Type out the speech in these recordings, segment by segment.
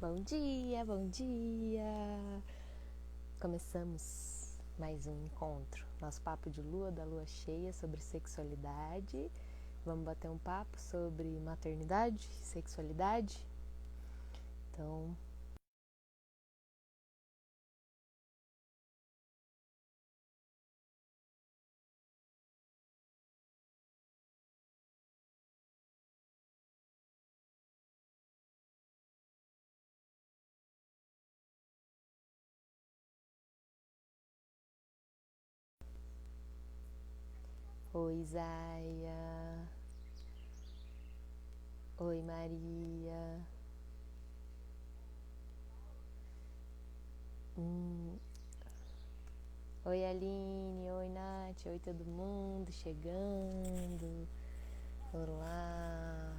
Bom dia, bom dia! Começamos mais um encontro, nosso papo de lua, da lua cheia, sobre sexualidade. Vamos bater um papo sobre maternidade, sexualidade. Então, oi Isaia, oi Maria, oi Aline, oi Nath, oi todo mundo chegando, olá.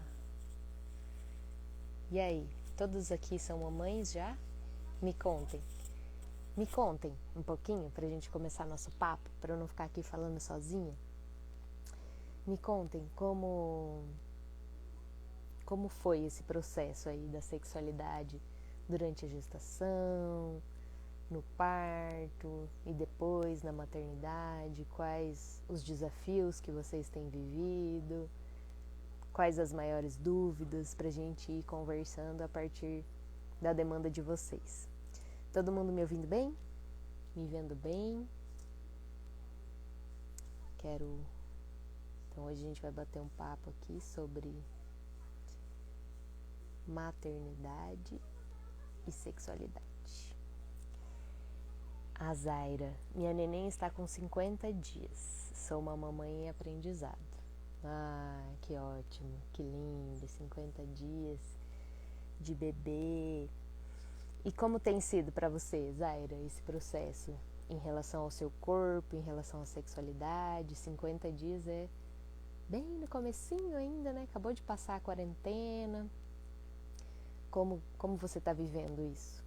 E aí, todos aqui são mamães já? Me contem um pouquinho pra gente começar nosso papo, pra eu não ficar aqui falando sozinha. Me contem como foi esse processo aí da sexualidade durante a gestação, no parto e depois na maternidade, quais os desafios que vocês têm vivido, quais as maiores dúvidas pra gente ir conversando a partir da demanda de vocês. Todo mundo me ouvindo bem? Me vendo bem? Então hoje a gente vai bater um papo aqui sobre maternidade e sexualidade. A Zaira, minha neném está com 50 dias. Sou uma mamãe em aprendizado. Ah, que ótimo, que lindo, 50 dias de bebê. E como tem sido para você, Zaira, esse processo em relação ao seu corpo, em relação à sexualidade? 50 dias é bem no comecinho ainda, né? Acabou de passar a quarentena. Como você está vivendo isso?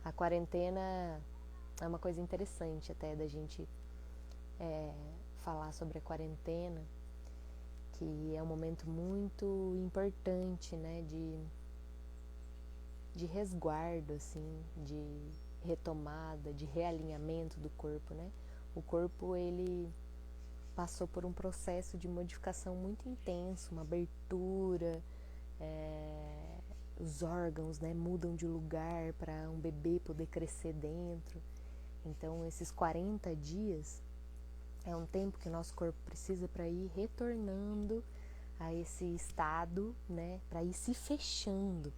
A quarentena é uma coisa interessante até da gente falar sobre a quarentena, que é um momento muito importante, né? De resguardo, assim, de retomada, de realinhamento do corpo, né? O corpo, ele passou por um processo de modificação muito intenso, uma abertura, os órgãos, né, mudam de lugar para um bebê poder crescer dentro. Então, esses 40 dias é um tempo que o nosso corpo precisa para ir retornando a esse estado, né, para ir se fechando.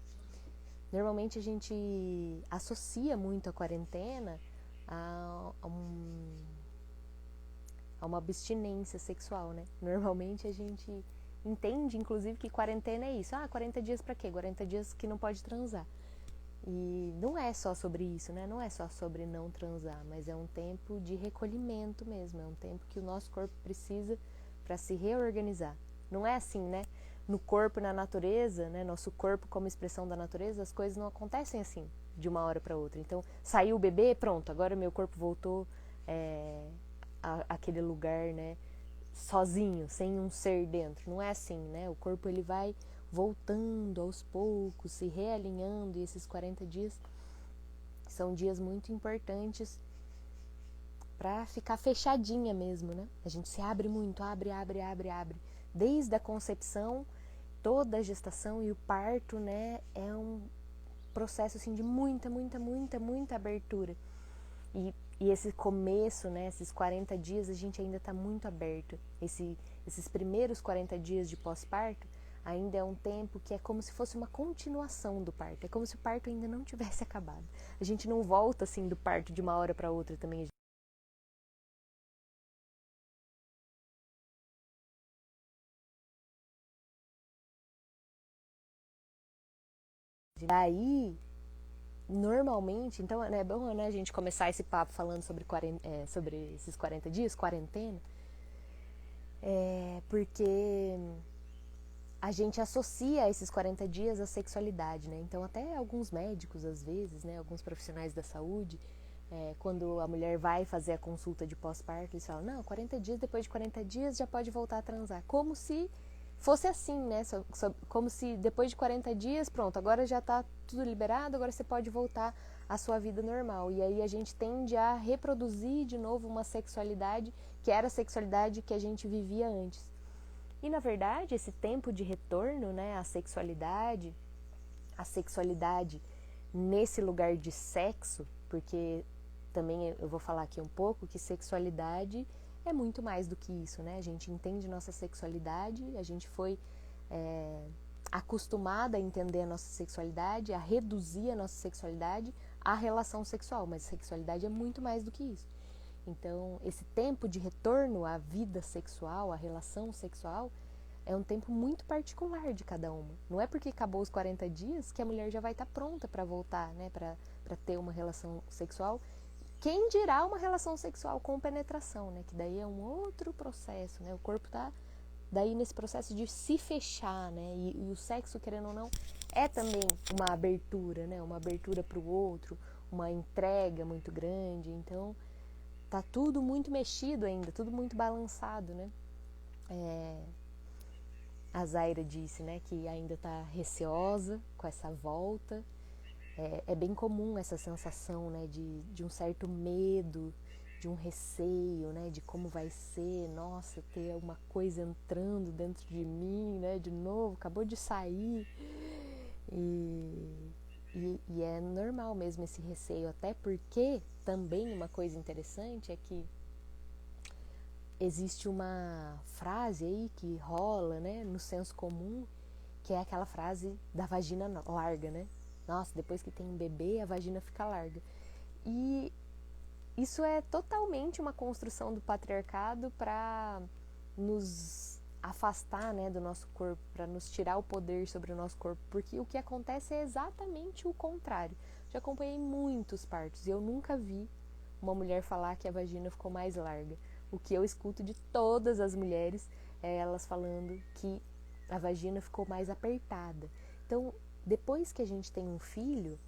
Normalmente a gente associa muito a quarentena a uma abstinência sexual, né? Normalmente a gente entende, inclusive, que quarentena é isso. 40 dias pra quê? 40 dias que não pode transar. E não é só sobre isso, né? Não é só sobre não transar, mas é um tempo de recolhimento mesmo. É um tempo que o nosso corpo precisa para se reorganizar. Não é assim, né? No corpo, na natureza, né? Nosso corpo como expressão da natureza, as coisas não acontecem assim, de uma hora para outra. Então, saiu o bebê, pronto, agora meu corpo voltou àquele lugar, né? Sozinho, sem um ser dentro. Não é assim, né? O corpo, ele vai voltando aos poucos, se realinhando, e esses 40 dias são dias muito importantes para ficar fechadinha mesmo, né? A gente se abre muito, abre. Desde a concepção, toda a gestação e o parto, né? É um processo assim de muita abertura. E esse começo, né? Esses 40 dias a gente ainda está muito aberto. Esses primeiros 40 dias de pós-parto ainda é um tempo que é como se fosse uma continuação do parto. É como se o parto ainda não tivesse acabado. A gente não volta assim do parto de uma hora para outra também. Daí, normalmente, então é bom, né, a gente começar esse papo falando sobre esses 40 dias, quarentena, porque a gente associa esses 40 dias à sexualidade, né? Então até alguns médicos, às vezes, né, alguns profissionais da saúde, quando a mulher vai fazer a consulta de pós-parto, eles falam, não, 40 dias, depois de 40 dias já pode voltar a transar. Como se fosse assim, né? Como se depois de 40 dias, pronto, agora já está tudo liberado, agora você pode voltar à sua vida normal. E aí a gente tende a reproduzir de novo uma sexualidade que era a sexualidade que a gente vivia antes. E na verdade, esse tempo de retorno, né, à sexualidade nesse lugar de sexo, porque também eu vou falar aqui um pouco que sexualidade é muito mais do que isso, né? A gente entende nossa sexualidade, a gente foi acostumada a entender a nossa sexualidade, a reduzir a nossa sexualidade à relação sexual, mas sexualidade é muito mais do que isso. Então, esse tempo de retorno à vida sexual, à relação sexual, é um tempo muito particular de cada uma. Não é porque acabou os 40 dias que a mulher já vai estar pronta para voltar, né, para ter uma relação sexual. Quem dirá uma relação sexual com penetração, né, que daí é um outro processo, né, o corpo está daí nesse processo de se fechar, né, e o sexo, querendo ou não, é também uma abertura, né, uma abertura para o outro, uma entrega muito grande. Então, tá tudo muito mexido ainda, tudo muito balançado, né. A Zaira disse, né, que ainda está receosa com essa volta. É bem comum essa sensação, né, de um certo medo, de um receio, né, de como vai ser, nossa, ter alguma coisa entrando dentro de mim, né, de novo, acabou de sair. E é normal mesmo esse receio, até porque também uma coisa interessante é que existe uma frase aí que rola, né, no senso comum, que é aquela frase da vagina larga, né? Nossa, depois que tem um bebê, a vagina fica larga. E isso é totalmente uma construção do patriarcado para nos afastar, né, do nosso corpo, para nos tirar o poder sobre o nosso corpo, porque o que acontece é exatamente o contrário. Já acompanhei muitos partos e eu nunca vi uma mulher falar que a vagina ficou mais larga. O que eu escuto de todas as mulheres é elas falando que a vagina ficou mais apertada. Então, depois que a gente tem um filho,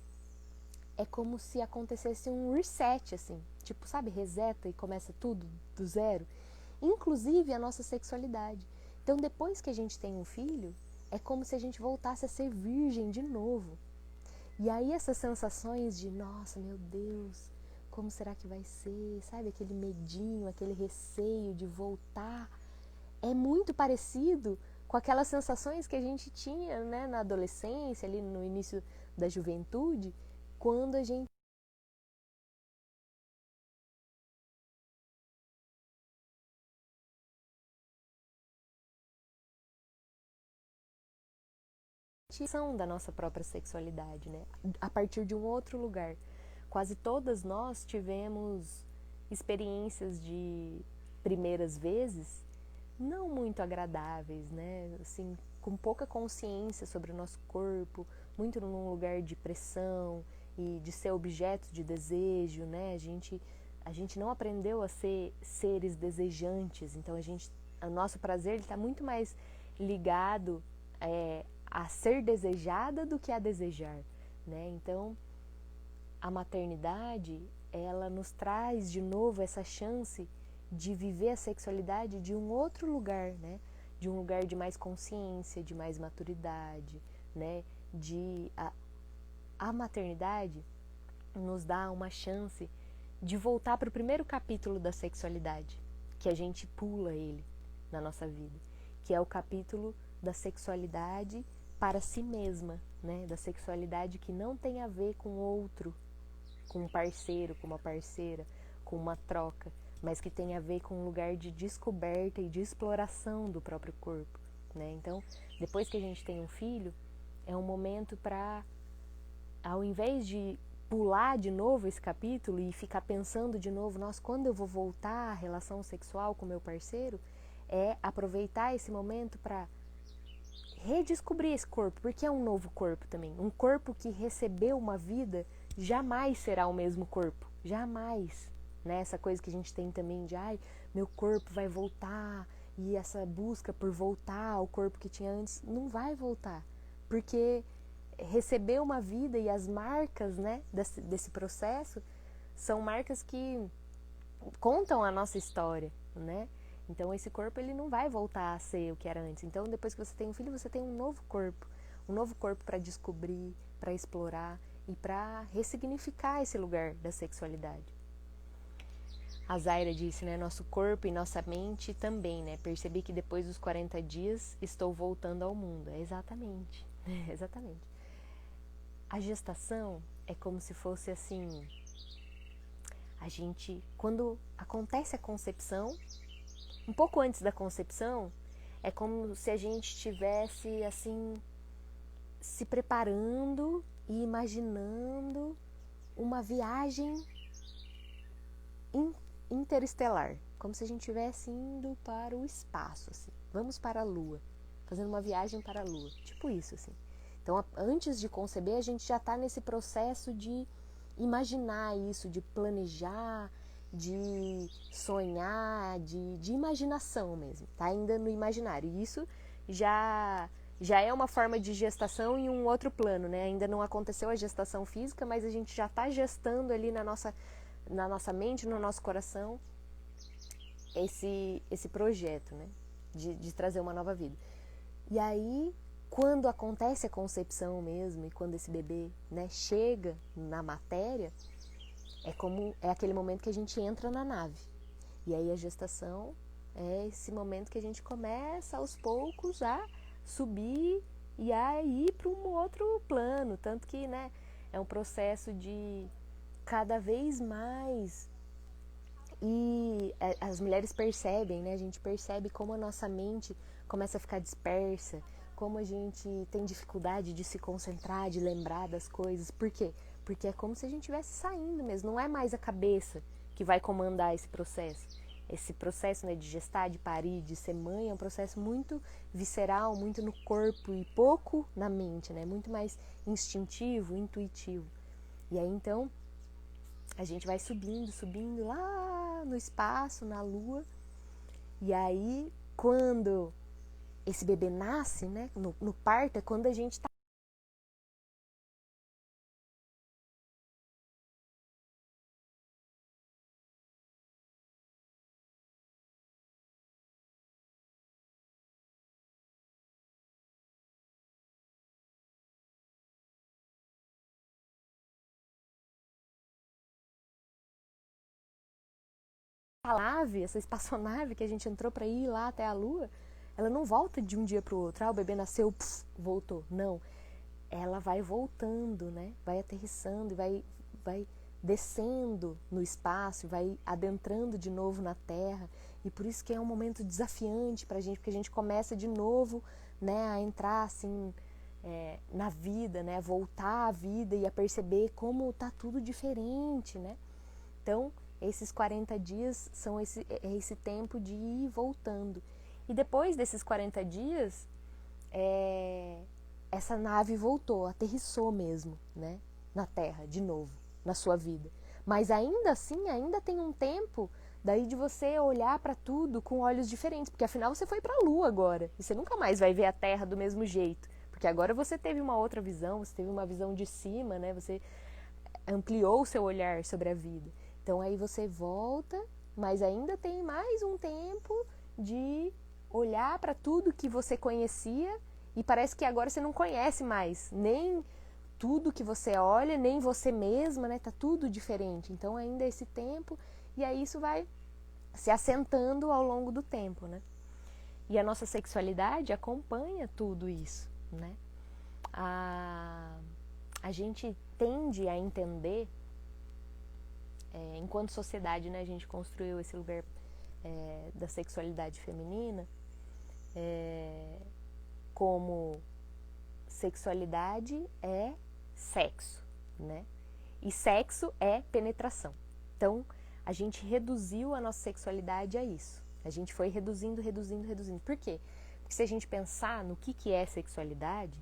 é como se acontecesse um reset, assim. Tipo, sabe, reseta e começa tudo do zero. Inclusive a nossa sexualidade. Então, depois que a gente tem um filho, é como se a gente voltasse a ser virgem de novo. E aí essas sensações de, nossa, meu Deus, como será que vai ser? Sabe, aquele medinho, aquele receio de voltar. É muito parecido com aquelas sensações que a gente tinha, né, na adolescência, ali no início da juventude, quando a gente são da nossa própria sexualidade, né? A partir de um outro lugar. Quase todas nós tivemos experiências de primeiras vezes não muito agradáveis, né? Assim, com pouca consciência sobre o nosso corpo, muito num lugar de pressão e de ser objeto de desejo, né? A gente não aprendeu a ser seres desejantes, então o nosso prazer está muito mais ligado a ser desejada do que a desejar, né? Então, a maternidade, ela nos traz de novo essa chance de viver a sexualidade de um outro lugar, né? De um lugar de mais consciência, de mais maturidade, né? A maternidade nos dá uma chance de voltar para o primeiro capítulo da sexualidade, que a gente pula ele na nossa vida, que é o capítulo da sexualidade para si mesma, né? Da sexualidade que não tem a ver com outro, com um parceiro, com uma parceira, com uma troca, mas que tem a ver com um lugar de descoberta e de exploração do próprio corpo, né? Então, depois que a gente tem um filho, é um momento para, ao invés de pular de novo esse capítulo e ficar pensando de novo, nossa, quando eu vou voltar à relação sexual com meu parceiro, é aproveitar esse momento para redescobrir esse corpo, porque é um novo corpo também. Um corpo que recebeu uma vida jamais será o mesmo corpo, jamais, né? Essa coisa que a gente tem também de, ai, meu corpo vai voltar, e essa busca por voltar ao corpo que tinha antes, não vai voltar, porque recebeu uma vida e as marcas, né, desse processo são marcas que contam a nossa história, né? Então esse corpo ele não vai voltar a ser o que era antes. Então depois que você tem um filho, você tem um novo corpo para descobrir, para explorar e para ressignificar esse lugar da sexualidade. A Zaira disse, né, nosso corpo e nossa mente também, né, percebi que depois dos 40 dias estou voltando ao mundo. Exatamente, exatamente. A gestação é como se fosse assim, a gente, quando acontece a concepção, um pouco antes da concepção, é como se a gente estivesse assim, se preparando e imaginando uma viagem interestelar, como se a gente estivesse indo para o espaço, assim. Vamos para a Lua, fazendo uma viagem para a Lua, tipo isso, assim. Então, antes de conceber, a gente já está nesse processo de imaginar isso, de planejar, de sonhar, de imaginação mesmo, tá ainda no imaginário. E isso já é uma forma de gestação em um outro plano, né? Ainda não aconteceu a gestação física, mas a gente já está gestando ali na nossa mente, no nosso coração, esse projeto, né? De trazer uma nova vida. E aí, quando acontece a concepção mesmo, e quando esse bebê, né, chega na matéria, é aquele momento que a gente entra na nave. E aí a gestação é esse momento que a gente começa aos poucos a subir e a ir para um outro plano. Tanto que, né, é um processo de cada vez mais. E as mulheres percebem, né? A gente percebe como a nossa mente começa a ficar dispersa, como a gente tem dificuldade de se concentrar, de lembrar das coisas. Por quê? Porque é como se a gente estivesse saindo mesmo. Não é mais a cabeça que vai comandar esse processo. Esse processo, né, de gestar, de parir, de ser mãe é um processo muito visceral, muito no corpo e pouco na mente, né? Muito mais instintivo, intuitivo. E aí então a gente vai subindo lá no espaço, na Lua. E aí, quando esse bebê nasce, né, no parto, é quando a gente tá a nave, essa espaçonave que a gente entrou para ir lá até a Lua, ela não volta de um dia para o outro. Ah, o bebê nasceu, voltou. Não. Ela vai voltando, né? Vai aterrissando e vai descendo no espaço, vai adentrando de novo na Terra. E por isso que é um momento desafiante para a gente, porque a gente começa de novo, né, a entrar assim na vida, né, a voltar à vida e a perceber como tá tudo diferente, né? Então, esses 40 dias são esse tempo de ir voltando. E depois desses 40 dias, essa nave voltou, aterrissou mesmo, né, na Terra, de novo, na sua vida. Mas ainda assim, ainda tem um tempo daí de você olhar para tudo com olhos diferentes, porque afinal você foi para a Lua agora, e você nunca mais vai ver a Terra do mesmo jeito, porque agora você teve uma outra visão, você teve uma visão de cima, né, você ampliou o seu olhar sobre a vida. Então aí você volta, mas ainda tem mais um tempo de olhar para tudo que você conhecia e parece que agora você não conhece mais nem tudo que você olha, nem você mesma, né? Tá tudo diferente. Então ainda é esse tempo e aí isso vai se assentando ao longo do tempo, né? E a nossa sexualidade acompanha tudo isso, né? A gente tende a entender, enquanto sociedade, né, a gente construiu esse lugar da sexualidade feminina como sexualidade é sexo, né? E sexo é penetração. Então, a gente reduziu a nossa sexualidade a isso. A gente foi reduzindo. Por quê? Porque se a gente pensar no que é sexualidade,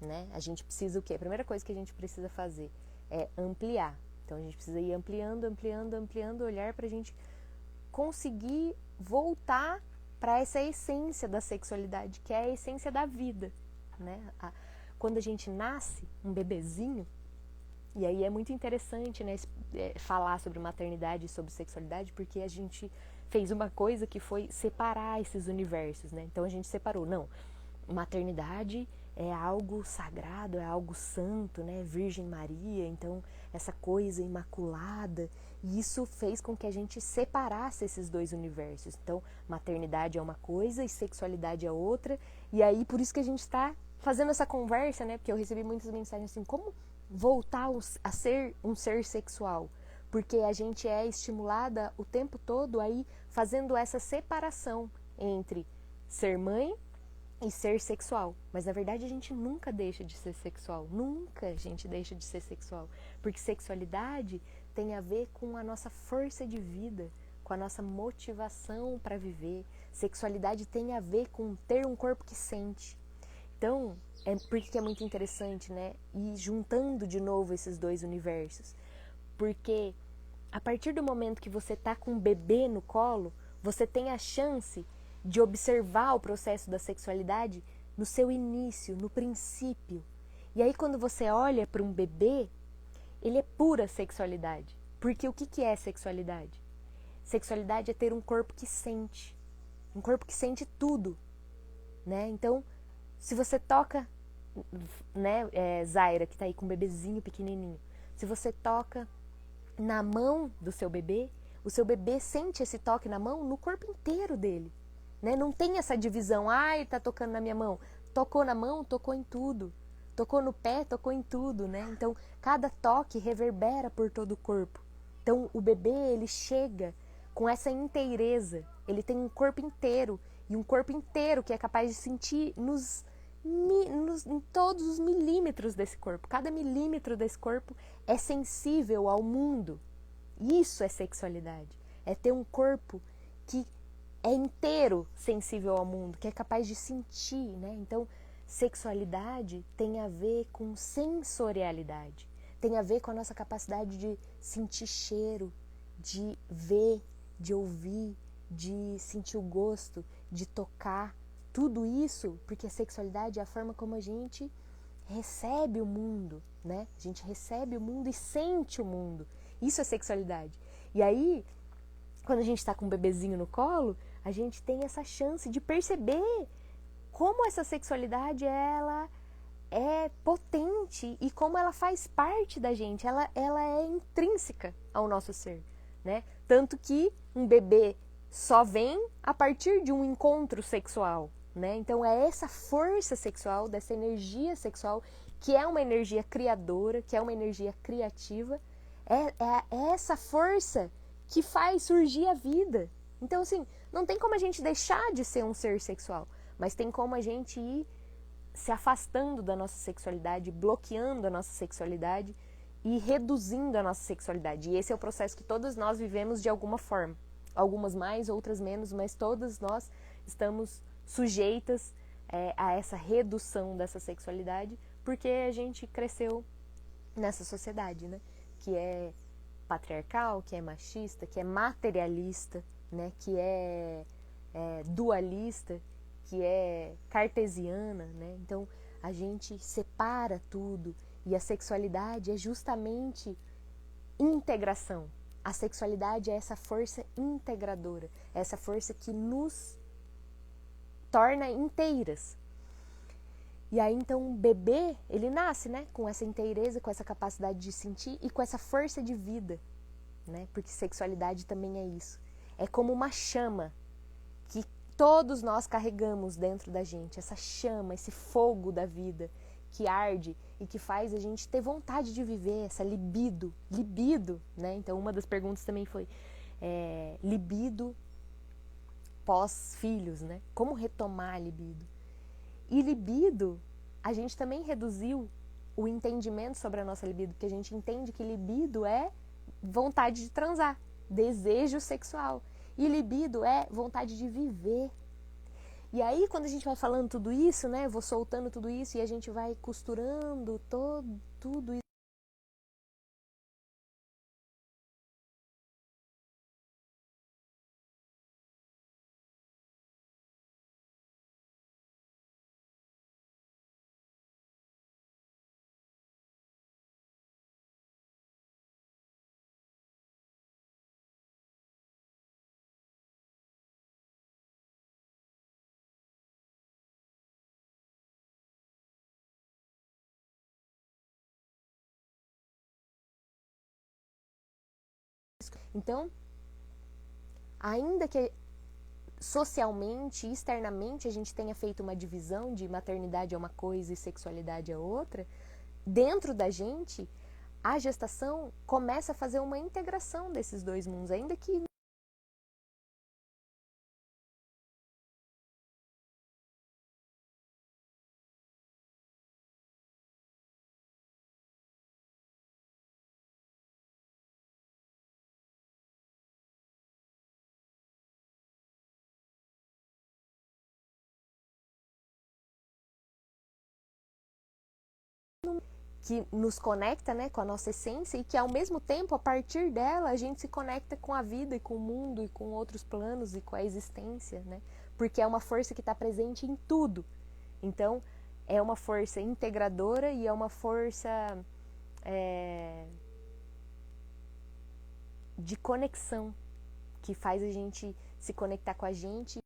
né, a gente precisa o quê? A primeira coisa que a gente precisa fazer é ampliar. Então, a gente precisa ir ampliando o olhar para a gente conseguir voltar para essa essência da sexualidade, que é a essência da vida, né? Quando a gente nasce, um bebezinho, e aí é muito interessante, né, falar sobre maternidade e sobre sexualidade, porque a gente fez uma coisa que foi separar esses universos, né? Então a gente separou, não, maternidade é algo sagrado, é algo santo, né? Virgem Maria, então essa coisa imaculada, e isso fez com que a gente separasse esses dois universos. Então, maternidade é uma coisa e sexualidade é outra, e aí por isso que a gente está fazendo essa conversa, né? Porque eu recebi muitas mensagens assim, como voltar a ser um ser sexual? Porque a gente é estimulada o tempo todo aí fazendo essa separação entre ser mãe e ser sexual. Mas na verdade a gente nunca deixa de ser sexual. Nunca a gente deixa de ser sexual. Porque sexualidade tem a ver com a nossa força de vida, com a nossa motivação para viver. Sexualidade tem a ver com ter um corpo que sente. Então, é por isso que é muito interessante, né? Ir juntando de novo esses dois universos. Porque a partir do momento que você está com um bebê no colo, você tem a chance de observar o processo da sexualidade no seu início, no princípio. E aí quando você olha para um bebê, ele é pura sexualidade. Porque o que é sexualidade? Sexualidade é ter um corpo que sente. Um corpo que sente tudo, né? Então, se você toca, né, Zaira, que está aí com um bebezinho pequenininho, se você toca na mão do seu bebê, o seu bebê sente esse toque na mão no corpo inteiro dele, né? Não tem essa divisão, ai, tá tocando na minha mão. Tocou na mão, tocou em tudo. Tocou no pé, tocou em tudo, né? Então, cada toque reverbera por todo o corpo. Então, o bebê, ele chega com essa inteireza. Ele tem um corpo inteiro, e um corpo inteiro que é capaz de sentir em todos os milímetros desse corpo. Cada milímetro desse corpo é sensível ao mundo. Isso é sexualidade. É ter um corpo que é inteiro sensível ao mundo, que é capaz de sentir, né? Então, sexualidade tem a ver com sensorialidade. Tem a ver com a nossa capacidade de sentir cheiro, de ver, de ouvir, de sentir o gosto, de tocar. Tudo isso porque a sexualidade é a forma como a gente recebe o mundo, né? A gente recebe o mundo e sente o mundo. Isso é sexualidade. E aí, quando a gente está com um bebezinho no colo, a gente tem essa chance de perceber como essa sexualidade ela é potente e como ela faz parte da gente. Ela é intrínseca ao nosso ser, né? Tanto que um bebê só vem a partir de um encontro sexual, né? Então é essa força sexual, dessa energia sexual, que é uma energia criadora, que é uma energia criativa, é essa força que faz surgir a vida. Então, assim, não tem como a gente deixar de ser um ser sexual, mas tem como a gente ir se afastando da nossa sexualidade, bloqueando a nossa sexualidade e reduzindo a nossa sexualidade. E esse é o processo que todos nós vivemos de alguma forma. Algumas mais, outras menos, mas todas nós estamos sujeitas a essa redução dessa sexualidade, porque a gente cresceu nessa sociedade, né? Que é patriarcal, que é machista, que é materialista, né? Que é dualista, que é cartesiana, né? Então a gente separa tudo, e a sexualidade é justamente integração. A sexualidade é essa força integradora, é essa força que nos torna inteiras. E aí então o bebê, ele nasce, né, com essa inteireza, com essa capacidade de sentir e com essa força de vida, né? Porque sexualidade também é isso. É como uma chama que todos nós carregamos dentro da gente, essa chama, esse fogo da vida que arde e que faz a gente ter vontade de viver, essa libido, né? Então uma das perguntas também foi libido pós-filhos, né? Como retomar a libido? E libido, a gente também reduziu o entendimento sobre a nossa libido, porque a gente entende que libido é vontade de transar, desejo sexual. E libido é vontade de viver. E aí, quando a gente vai falando tudo isso, né, eu vou soltando tudo isso e a gente vai costurando tudo isso. Então, ainda que socialmente, externamente, a gente tenha feito uma divisão de maternidade é uma coisa e sexualidade é outra, dentro da gente, a gestação começa a fazer uma integração desses dois mundos, ainda que que nos conecta, né, com a nossa essência e que ao mesmo tempo, a partir dela, a gente se conecta com a vida e com o mundo e com outros planos e com a existência, né? Porque é uma força que está presente em tudo. Então, é uma força integradora e é uma força de conexão que faz a gente se conectar com a gente.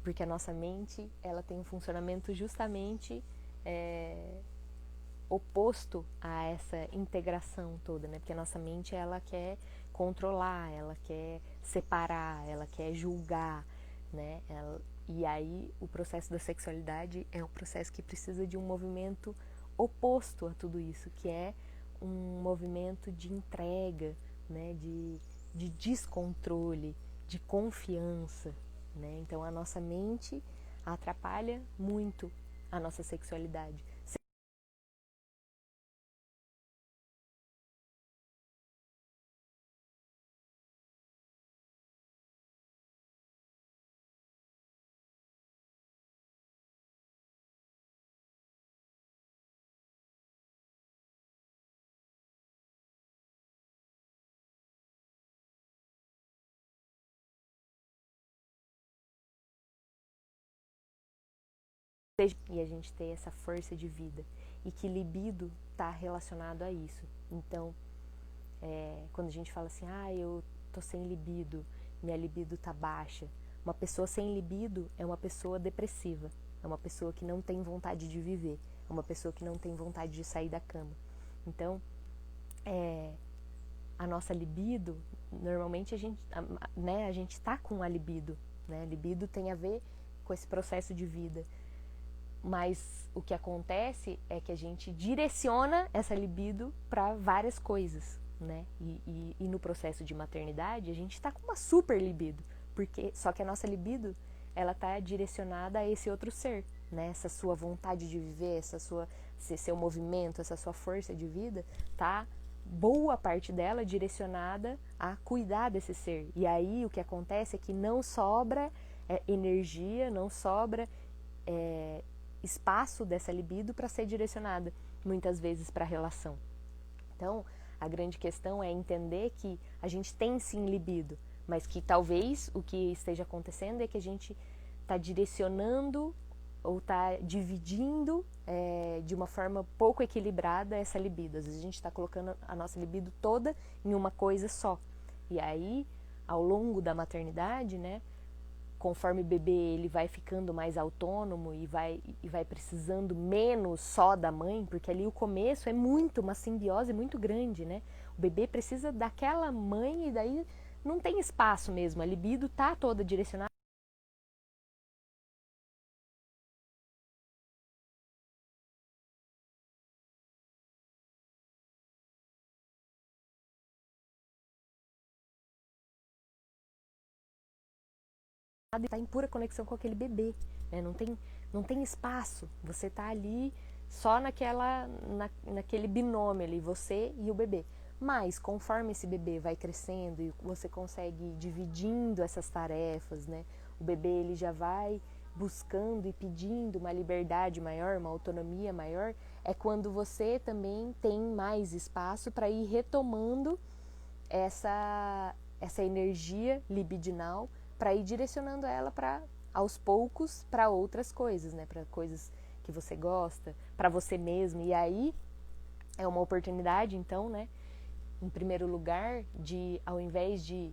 Porque a nossa mente, ela tem um funcionamento justamente oposto a essa integração toda, né? Porque a nossa mente, ela quer controlar, ela quer separar, ela quer julgar, né? E aí o processo da sexualidade é um processo que precisa de um movimento oposto a tudo isso, que é um movimento de entrega, né? De descontrole, de confiança, né? Então a nossa mente atrapalha muito a nossa sexualidade. E a gente ter essa força de vida e que libido está relacionado a isso. Então, quando a gente fala assim, eu tô sem libido, minha libido tá baixa. Uma pessoa sem libido é uma pessoa depressiva, é uma pessoa que não tem vontade de viver, é uma pessoa que não tem vontade de sair da cama. Então, a nossa libido, normalmente a gente tá com a libido, né? Libido tem a ver com esse processo de vida. Mas o que acontece é que a gente direciona essa libido para várias coisas, né? E no processo de maternidade a gente está com uma super libido, porque só que a nossa libido ela está direcionada a esse outro ser, né? Essa sua vontade de viver, esse seu movimento, essa sua força de vida, tá boa parte dela direcionada a cuidar desse ser. E aí o que acontece é que não sobra energia, não sobra espaço dessa libido para ser direcionada muitas vezes para a relação. Então, a grande questão é entender que a gente tem sim libido, mas que talvez o que esteja acontecendo é que a gente está direcionando ou está dividindo de uma forma pouco equilibrada essa libido. Às vezes a gente está colocando a nossa libido toda em uma coisa só. E aí, ao longo da maternidade, né, conforme o bebê ele vai ficando mais autônomo e vai precisando menos só da mãe, porque ali o começo é uma simbiose muito grande, né? O bebê precisa daquela mãe e daí não tem espaço mesmo, a libido tá toda direcionada. Está em pura conexão com aquele bebê, né? Não tem espaço. Você está ali só naquele binômio ali, você e o bebê. Mas conforme esse bebê vai crescendo e você consegue ir dividindo essas tarefas, né? O bebê ele já vai buscando e pedindo uma liberdade maior, uma autonomia maior, é quando você também tem mais espaço para ir retomando essa energia libidinal, para ir direcionando ela para aos poucos para outras coisas, né? Para coisas que você gosta, para você mesmo. E aí é uma oportunidade, então, né? Em primeiro lugar, de ao invés de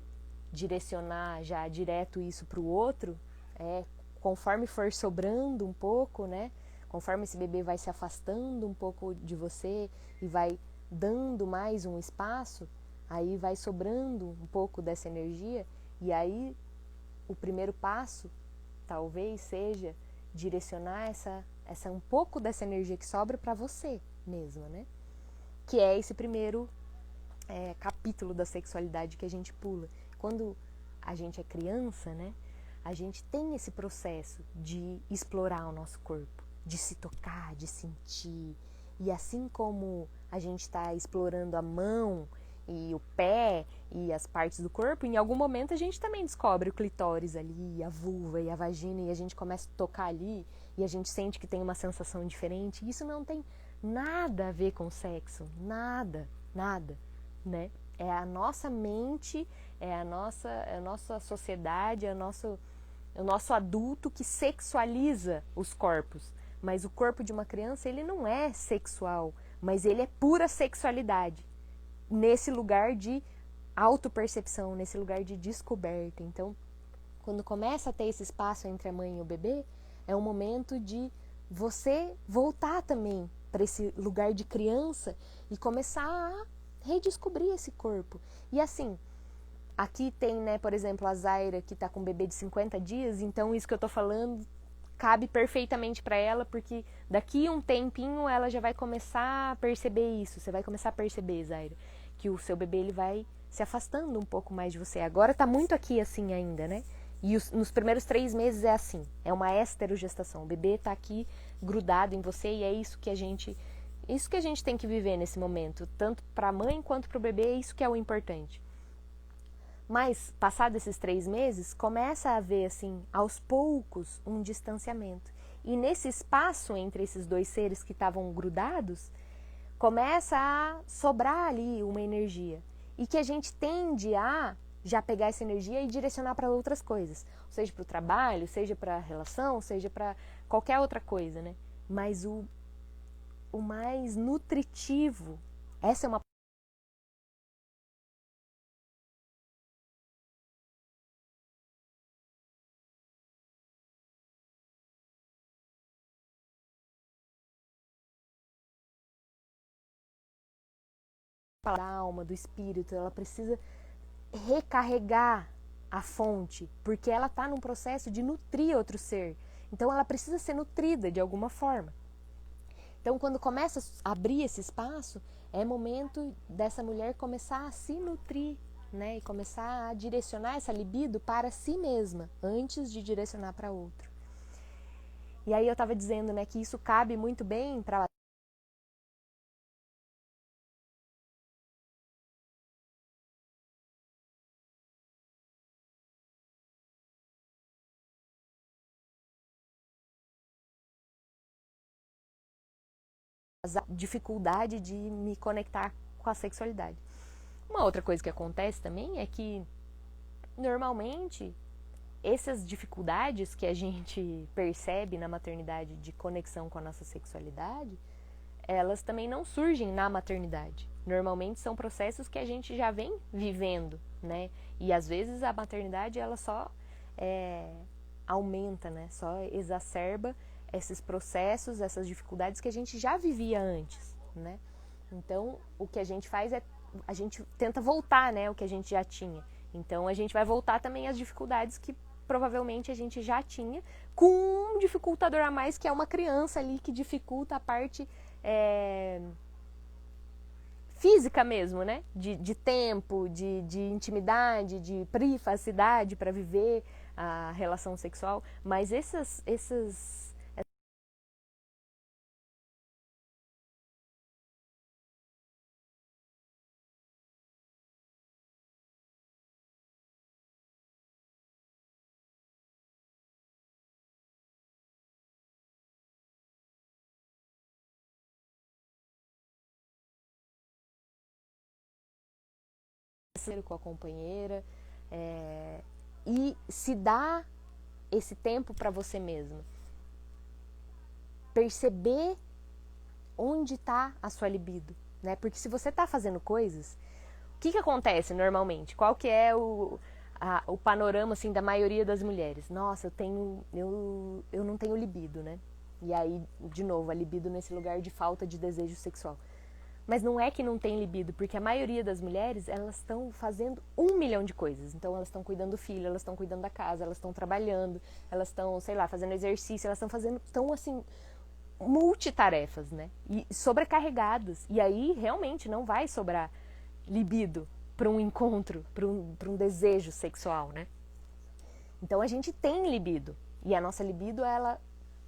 direcionar já direto isso para o outro, conforme for sobrando um pouco, né? Conforme esse bebê vai se afastando um pouco de você e vai dando mais um espaço, aí vai sobrando um pouco dessa energia, e aí o primeiro passo talvez seja direcionar um pouco dessa energia que sobra para você mesma, né? Que é esse primeiro capítulo da sexualidade que a gente pula. Quando a gente é criança, né? A gente tem esse processo de explorar o nosso corpo, de se tocar, de sentir. E assim como a gente está explorando a mão e o pé e as partes do corpo, em algum momento a gente também descobre o clitóris ali, a vulva e a vagina, e a gente começa a tocar ali e a gente sente que tem uma sensação diferente. Isso não tem nada a ver com sexo, nada, né? É a nossa mente, é a nossa sociedade, é o nosso adulto que sexualiza os corpos. Mas o corpo de uma criança, ele não é sexual, mas ele é pura sexualidade. Nesse lugar de autopercepção, nesse lugar de descoberta. Então, quando começa a ter esse espaço entre a mãe e o bebê, é um momento de você voltar também para esse lugar de criança e começar a redescobrir esse corpo. E assim, aqui tem, né, por exemplo, a Zaira que está com um bebê de 50 dias, então isso que eu estou falando cabe perfeitamente para ela, porque daqui um tempinho ela já vai começar a perceber isso. Você vai começar a perceber, Zaira, que o seu bebê ele vai se afastando um pouco mais de você. Agora tá muito aqui assim ainda, né? E nos primeiros 3 meses é assim, é uma esterogestação. O bebê tá aqui grudado em você e é isso que a gente tem que viver nesse momento, tanto para a mãe quanto para o bebê, é isso que é o importante. Mas, passados esses 3 meses, começa a haver, assim, aos poucos, um distanciamento. E nesse espaço entre esses dois seres que estavam grudados, começa a sobrar ali uma energia. E que a gente tende a já pegar essa energia e direcionar para outras coisas. Seja para o trabalho, seja para a relação, seja para qualquer outra coisa, né? Mas o mais nutritivo, essa é uma palavra da alma, do espírito, ela precisa recarregar a fonte, porque ela está num processo de nutrir outro ser. Então ela precisa ser nutrida de alguma forma. Então quando começa a abrir esse espaço, é momento dessa mulher começar a se nutrir, né? E começar a direcionar essa libido para si mesma, antes de direcionar para outro. E aí eu estava dizendo, né, que isso cabe muito bem para a dificuldade de me conectar com a sexualidade. Uma outra coisa que acontece também é que, normalmente, essas dificuldades que a gente percebe na maternidade de conexão com a nossa sexualidade, elas também não surgem na maternidade. Normalmente são processos que a gente já vem vivendo, né? E às vezes a maternidade ela só aumenta, né? Só exacerba esses processos, essas dificuldades que a gente já vivia antes, né? Então, o que a gente faz é a gente tenta voltar, né, o que a gente já tinha. Então, a gente vai voltar também às dificuldades que provavelmente a gente já tinha, com um dificultador a mais, que é uma criança ali que dificulta a parte física mesmo, né? De tempo, de intimidade, de privacidade para viver a relação sexual. Mas essas com a companheira, e se dá esse tempo para você mesmo. Perceber onde está a sua libido, né? Porque se você está fazendo coisas, o que acontece normalmente? Qual que é o panorama assim da maioria das mulheres? Nossa, eu não tenho libido, né? E aí, de novo, a libido nesse lugar de falta de desejo sexual. Mas não é que não tem libido, porque a maioria das mulheres, elas estão fazendo 1 milhão de coisas. Então, elas estão cuidando do filho, elas estão cuidando da casa, elas estão trabalhando, elas estão, sei lá, fazendo exercício, elas estão assim, multitarefas, né? E sobrecarregadas. E aí, realmente, não vai sobrar libido para um encontro, para um desejo sexual, né? Então, a gente tem libido. E a nossa libido, ela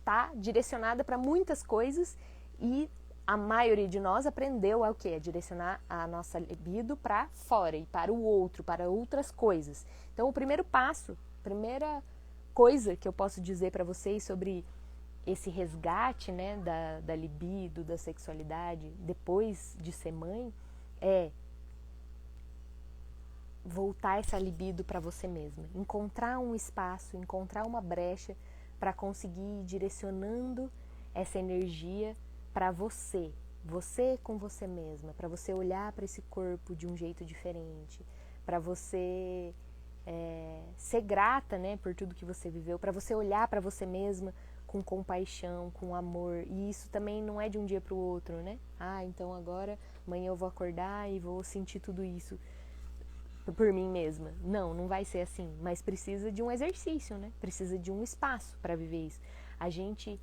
tá direcionada para muitas coisas e a maioria de nós aprendeu o quê? A direcionar a nossa libido para fora e para o outro, para outras coisas. Então, o primeiro passo, a primeira coisa que eu posso dizer para vocês sobre esse resgate, né, da libido, da sexualidade, depois de ser mãe, é voltar essa libido para você mesma. Encontrar um espaço, encontrar uma brecha para conseguir ir direcionando essa energia para você com você mesma, para você olhar para esse corpo de um jeito diferente, para você ser grata, né, por tudo que você viveu, para você olhar para você mesma com compaixão, com amor. E isso também não é de um dia para o outro, né? Então agora amanhã eu vou acordar e vou sentir tudo isso por mim mesma. Não vai ser assim, mas precisa de um exercício, né? Precisa de um espaço para viver isso. A gente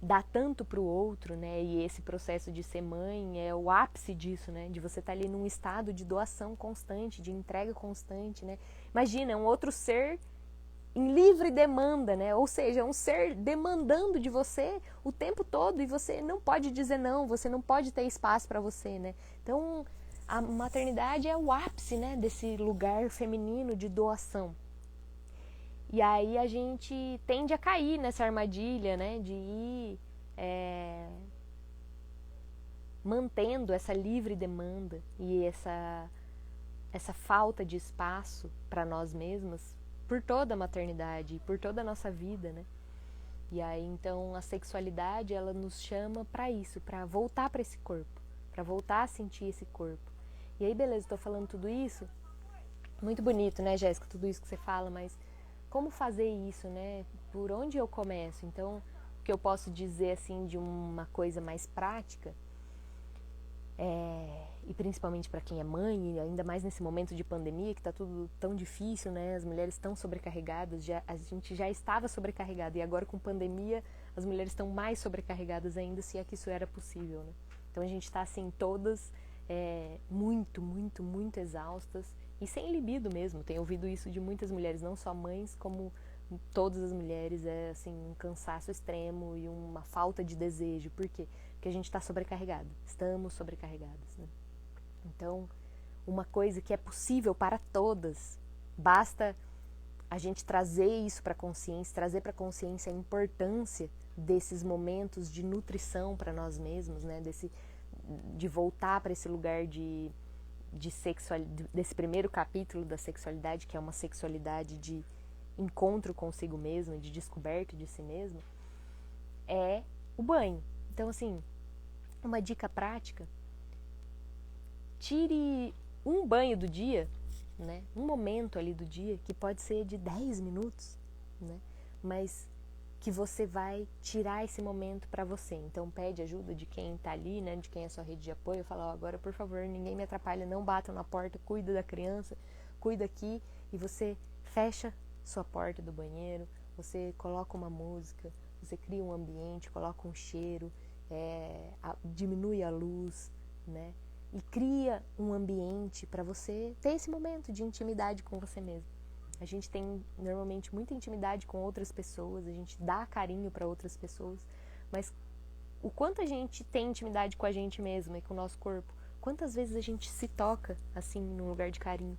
dá tanto pro outro, né? E esse processo de ser mãe é o ápice disso, né? De você estar ali num estado de doação constante, de entrega constante, né? Imagina, um outro ser em livre demanda, né? Ou seja, um ser demandando de você o tempo todo e você não pode dizer não, você não pode ter espaço para você, né? Então, a maternidade é o ápice, né, desse lugar feminino de doação. E aí a gente tende a cair nessa armadilha, né, de ir mantendo essa livre demanda e essa falta de espaço para nós mesmas por toda a maternidade, por toda a nossa vida, né? E aí então a sexualidade, ela nos chama para isso, para voltar para esse corpo, para voltar a sentir esse corpo. E aí, beleza, estou falando tudo isso, muito bonito, né, Jéssica, tudo isso que você fala, mas como fazer isso, né? Por onde eu começo? Então, o que eu posso dizer, assim, de uma coisa mais prática, e principalmente para quem é mãe, e ainda mais nesse momento de pandemia, que está tudo tão difícil, né? As mulheres estão sobrecarregadas, a gente já estava sobrecarregada, e agora com pandemia as mulheres estão mais sobrecarregadas ainda, se é que isso era possível, né? Então a gente está assim, todas muito, muito, muito exaustas e sem libido mesmo. Tenho ouvido isso de muitas mulheres, não só mães, como todas as mulheres, assim, um cansaço extremo e uma falta de desejo. Por quê? Porque a gente está sobrecarregado, estamos sobrecarregadas, né? Então, uma coisa que é possível para todas, basta a gente trazer isso para a consciência, trazer para a consciência a importância desses momentos de nutrição para nós mesmos, né? De voltar para esse lugar de sexualidade, desse primeiro capítulo da sexualidade, que é uma sexualidade de encontro consigo mesmo, de descoberta de si mesmo, é o banho. Então, assim, uma dica prática: tire um banho do dia, né? Um momento ali do dia, que pode ser de 10 minutos, né? Mas que você vai tirar esse momento para você. Então pede ajuda de quem tá ali, né, de quem é sua rede de apoio, fala, agora por favor, ninguém me atrapalha, não batam na porta, cuida da criança, cuida aqui, e você fecha sua porta do banheiro, você coloca uma música, você cria um ambiente, coloca um cheiro, diminui a luz, né, e cria um ambiente para você ter esse momento de intimidade com você mesmo. A gente tem normalmente muita intimidade com outras pessoas, a gente dá carinho para outras pessoas, mas o quanto a gente tem intimidade com a gente mesma e com o nosso corpo, quantas vezes a gente se toca assim num lugar de carinho?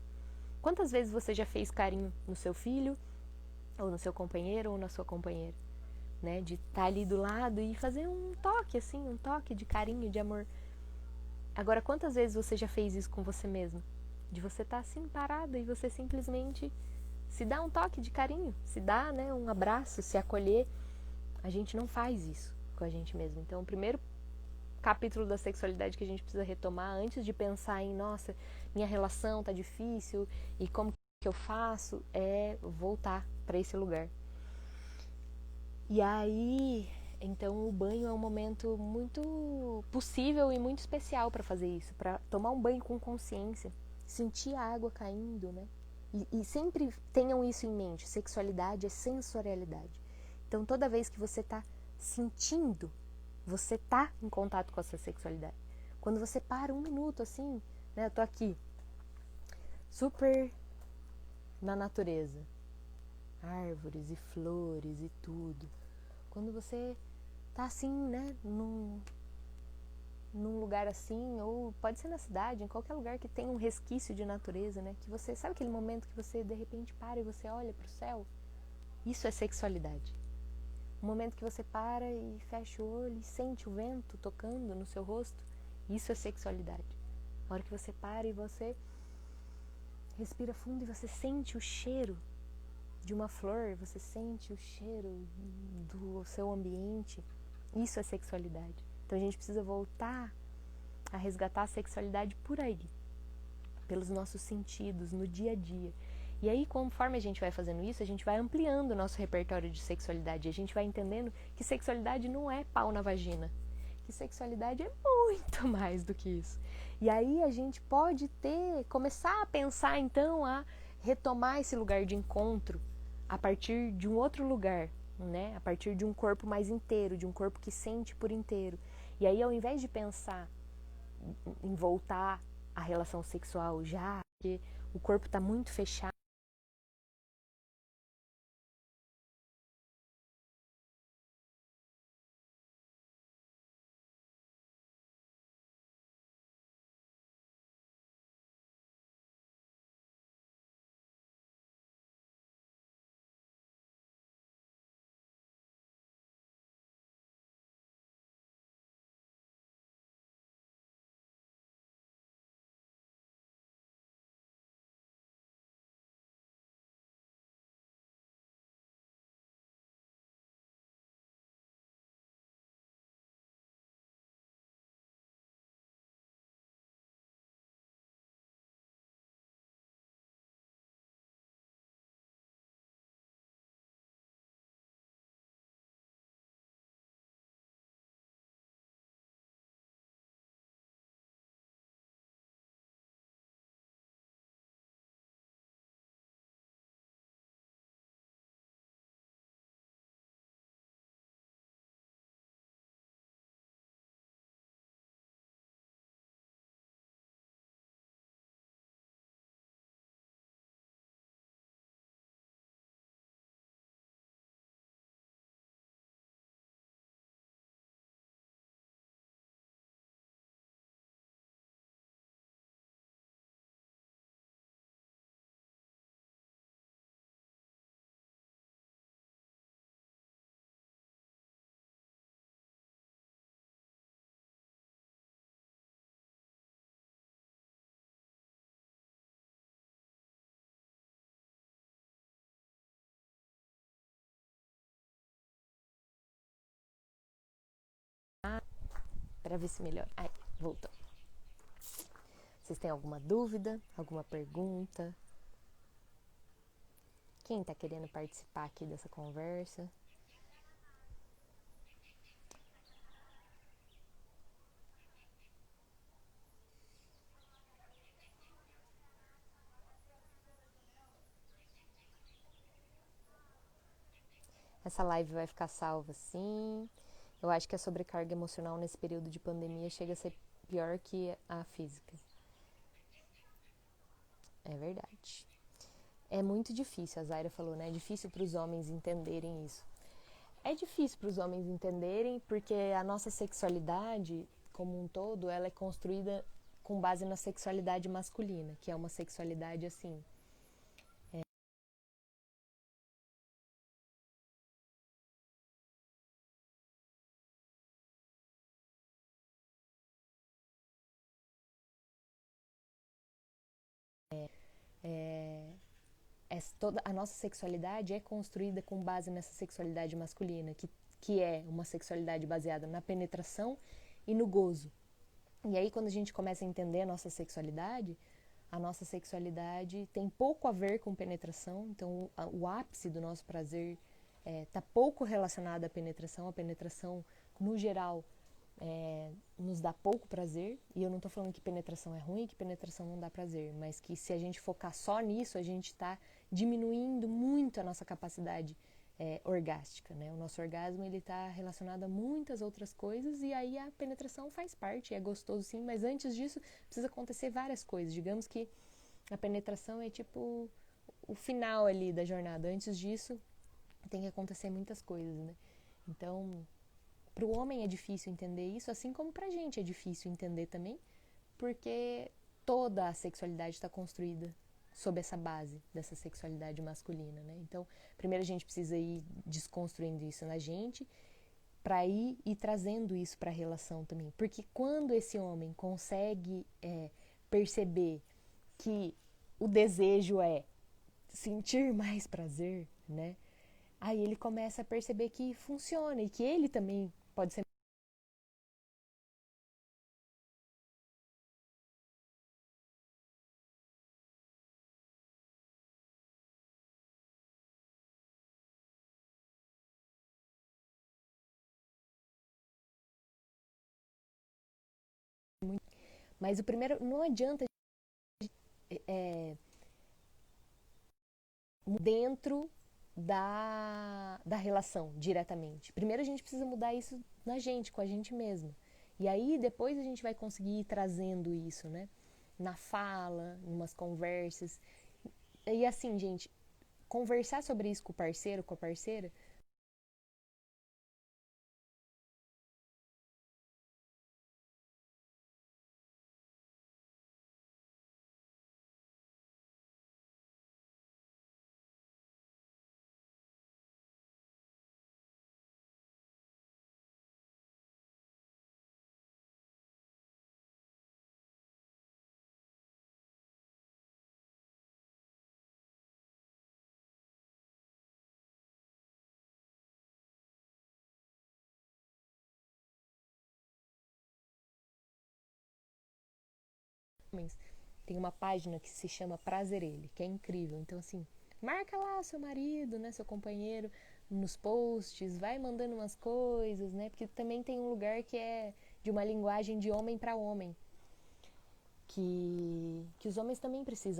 Quantas vezes você já fez carinho no seu filho, ou no seu companheiro, ou na sua companheira, né? De estar ali do lado e fazer um toque assim, um toque de carinho, de amor. Agora, quantas vezes você já fez isso com você mesmo? De você estar assim parada e você simplesmente se dá um toque de carinho, se dá, né, um abraço, se acolher. A gente não faz isso com a gente mesmo. Então, o primeiro capítulo da sexualidade que a gente precisa retomar antes de pensar em, nossa, minha relação tá difícil e como que eu faço, é voltar para esse lugar. E aí, então o banho é um momento muito possível e muito especial para fazer isso, para tomar um banho com consciência, sentir a água caindo, né? E sempre tenham isso em mente, sexualidade é sensorialidade. Então toda vez que você está sentindo, você está em contato com a sua sexualidade. Quando você para um minuto assim, né? Eu tô aqui, super na natureza, árvores e flores e tudo. Quando você tá assim, né, num lugar assim, ou pode ser na cidade, em qualquer lugar que tenha um resquício de natureza, né, que você, sabe aquele momento que você de repente para e você olha pro céu? Isso é sexualidade. O momento que você para e fecha o olho e sente o vento tocando no seu rosto, isso é sexualidade. A hora que você para e você respira fundo e você sente o cheiro de uma flor, você sente o cheiro do seu ambiente, isso é sexualidade. Então a gente precisa voltar a resgatar a sexualidade por aí, pelos nossos sentidos, no dia a dia. E aí, conforme a gente vai fazendo isso, a gente vai ampliando o nosso repertório de sexualidade. A gente vai entendendo que sexualidade não é pau na vagina, que sexualidade é muito mais do que isso. E aí a gente pode começar a pensar então a retomar esse lugar de encontro a partir de um outro lugar, né? A partir de um corpo mais inteiro, de um corpo que sente por inteiro. E aí, ao invés de pensar em voltar à relação sexual já, porque o corpo está muito fechado, para ver se melhora. Aí, voltou. Vocês têm alguma dúvida, alguma pergunta? Quem está querendo participar aqui dessa conversa? Essa live vai ficar salva sim. Eu acho que a sobrecarga emocional nesse período de pandemia chega a ser pior que a física. É verdade. É muito difícil, a Zaira falou, né? É difícil para os homens entenderem isso. É difícil para os homens entenderem porque a nossa sexualidade, como um todo, ela é construída com base na sexualidade masculina, que é uma sexualidade assim, Toda a nossa sexualidade é construída com base nessa sexualidade masculina, que é uma sexualidade baseada na penetração e no gozo. E aí, quando a gente começa a entender a nossa sexualidade tem pouco a ver com penetração, então o ápice do nosso prazer está pouco relacionado à penetração. A penetração, no geral, nos dá pouco prazer, e eu não estou falando que penetração é ruim, que penetração não dá prazer, mas que se a gente focar só nisso, a gente está diminuindo muito a nossa capacidade orgástica, né? O nosso orgasmo ele está relacionado a muitas outras coisas, e aí a penetração faz parte, é gostoso sim, mas antes disso precisa acontecer várias coisas. Digamos que a penetração é tipo o final ali da jornada. Antes disso tem que acontecer muitas coisas, né? Então, para o homem é difícil entender isso, assim como para a gente é difícil entender também, porque toda a sexualidade está construída sob essa base dessa sexualidade masculina, né? Então, primeiro a gente precisa ir desconstruindo isso na gente, para ir trazendo isso para a relação também. Porque quando esse homem consegue perceber que o desejo é sentir mais prazer, né? Aí ele começa a perceber que funciona e que ele também pode ser muito. Mas o primeiro, não adianta é, dentro da relação diretamente. Primeiro a gente precisa mudar isso na gente, com a gente mesma. E aí depois a gente vai conseguir ir trazendo isso, né? Na fala, em umas conversas. E assim, gente, conversar sobre isso com o parceiro, com a parceira, tem uma página que se chama Prazerele, que é incrível. Então, assim, marca lá seu marido, né, seu companheiro, nos posts, vai mandando umas coisas, né? Porque também tem um lugar que é de uma linguagem de homem para homem, que os homens também precisam.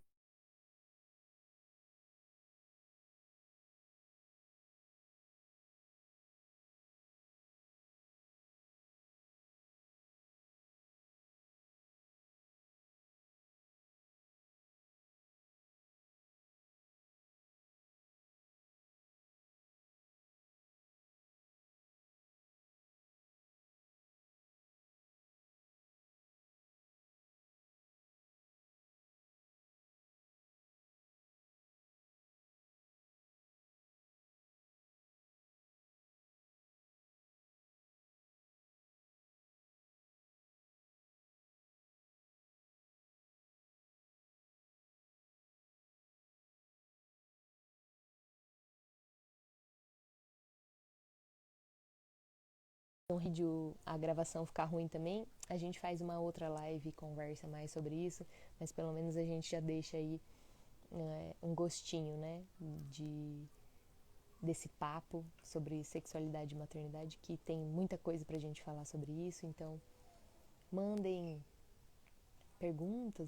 Um vídeo, a gravação ficar ruim também, a gente faz uma outra live e conversa mais sobre isso, mas pelo menos a gente já deixa aí um gostinho, né, de desse papo sobre sexualidade e maternidade, que tem muita coisa pra gente falar sobre isso. Então mandem perguntas,